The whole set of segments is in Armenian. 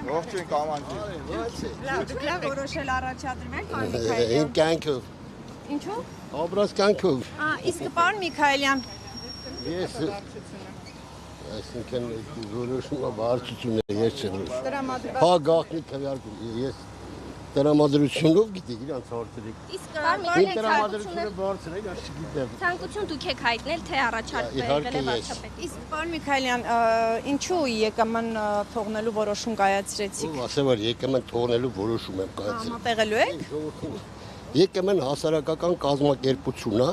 Ողջույն կամանջի։ Լավ, որոշել առաջադրում եք, պարոն Միքայելյան։ Իմ կյանքով։ Ինչու՞։ Obraz կյանքով։ Իսկ պարոն Միքայելյան, Ես այսինքն որոշումը բարձրություն է, ես չեմ։ տրամադրված։ Հա գաղտնի քվեարկում, ես տրամադրությունով գիտեք իրանց հարցերիկ։ Իսկ Իմ տրամադրությունը բարձր է, ես չգիտեմ։ ցանկություն դուք եք հայտնել, թե առաջարկվել է վարչապետ։ Իսկ պարոն Միքայելյան, ինչու ԵԿՄ-ն թողնելու որոշում կայացրեցիք։ Ով ասել որ ԵԿՄ-ն թողնելու որոշում եմ կայացրել։ Համատեղելու եք։ ԵԿՄ-ն հասարակական կազմակերպություն է,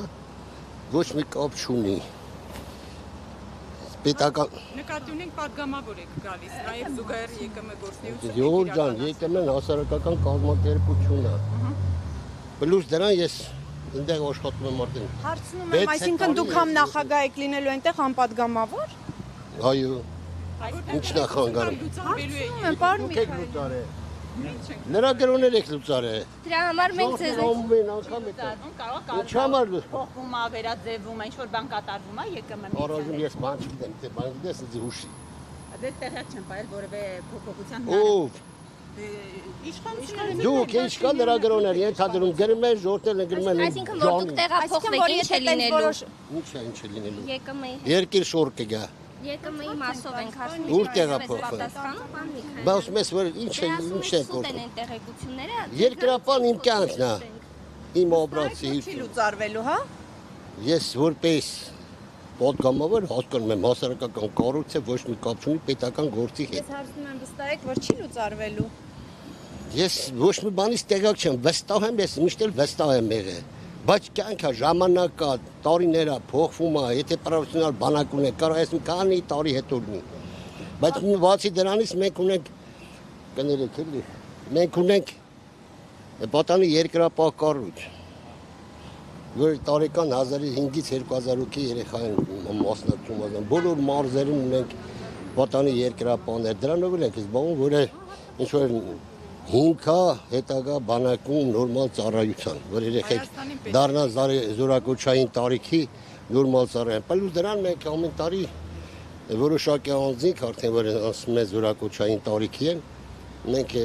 ոչ մի կապ չունի։ Պետական Նկատի ունենք падգամավոր եք գալիս, նաև զուգահեռ ԵԿՄ գործունեություն։ Յոհ ջան, ԵԿՄ-ն հասարակական կազմակերպություն է։ Պլյուս դրան ես այնտեղ աշխատում եմ արդեն։ Հարցնում եմ, այսինքն դուք համ նախագահ եք լինելու այնտեղ համ падգամավոր։ Այո։ Ինչ նախանգարում։ Հարցնում եմ, պարոն Դուք եք Միքայելյան։ լուծարել։ Լրագրողներ եք լուծարել։ Դրա համար մենք ձեզ Ամեն անգամ է։ Ինչ համար Փոխվում է, վերաձևվում է, ինչ որ բան կատարվում է ԵԿՄ-ի։ Առայժմ ես բան չգիտեմ, թե բան գիտես ինձ հուշի։ Դե տեղյակ չեմ բայել որևէ փոփոխության Ով։ իշխանությունները Դուք ինչ կա լրագրողներ ենթադրում գրում են, ժողովրդել են գրում են։ այսինքն որ դուք տեղափոխվեք, ինչ է լինելու։ Ինչ է լինելու։ ԵԿՄ-ի Երկիր շոր կգա։ ԵԿՄ-ի մասով ենք հարցնում։ Ուր տեղափոխվենք։ Պատասխանում պարոն Միքայելյան։ Բայց մեզ որ ինչ է Սուտ գործում։ են տեղեկությունները։ Երկրապան իմ կյանքն է։ Իմ օբրացի։ Չի լուծարվելու, հա։ Ես որպես պատգամավոր հասկանում եմ հասարակական կառույցը ոչ մի կապ չունի պետական գործի հետ։ Ես հարցնում եմ, վստահ եք, որ չի լուծարվելու։ Ես ոչ մի բանից տեղյակ չեմ, վստահ եմ, ես միշտ էլ վստահ եմ եղել։ Բայց կյանքը ժամանակ կա, տարիներ է, փոխվում է, եթե պրոֆեսիոնալ բանակ ունեք, կարող ես մի քանի տարի հետո լինի։ Բայց բացի դրանից մենք ունենք կներեք էլի, մենք ունենք պատանի երկրապահ կառույց, որ տարեկան 1500-ից 2000 հոգի երեխա են մասնակցում, բոլոր մարզերում ունենք պատանի երկրապահներ, դրանով էլ ենք զբաղվում, որ ինչ որ հիմքա հետագա բանակում նորմալ ծառայության, որ երեխեք դառնան զորակոչային տարիքի նորմալ ծառայեն։ Պլյուս դրան մենք ամեն տարի որոշակի անձինք արդեն որ ասում են զորակոչային տարիքի են, մենք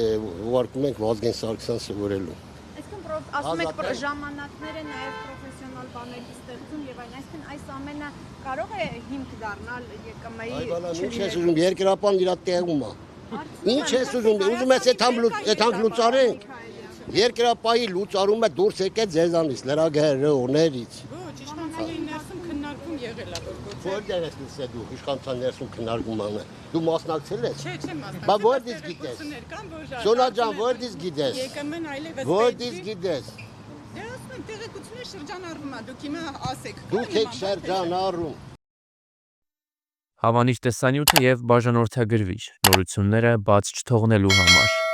ուղարկում ենք Վազգեն Սարգսյան սովորելու։ Այսինքն ասում եք ժամանակները նաև պրոֆեսիոնալ բաների ստեղծում եւ այլն, այսինքն այս ամենը կարող է հիմք դառնալ ԵԿՄ-ի։ Ինչ ես ուզում երկրապան իր տեղում է։ Ինչ ես ուզում, ուզում ես այդ լուծարենք։ Երկրապահի լուծարումը դուրս եկել ձեզանից, լրագրողներից։ Ոչ, իշխանությունների ներսում քննարկում եղել է որ գործ։ Որտեղ ես լսել դու իշխանության ներսում քննարկումանը։ Դու մասնակցել ես։ Չէ, չեմ մասնակցել։ Բա որտից գիտես։ Սոնա ջան, որտից գիտես։ ԵԿՄ-ն այլևս Որտից գիտես։ Դե ասում եմ տեղեկություններ շրջանառվում է, դուք հիմա ասեք։ Դուք եք շրջանառում։ Հավանիչ տեսանյութը եւ բաժանորդագրվիչ նորությունները բաց չթողնելու համար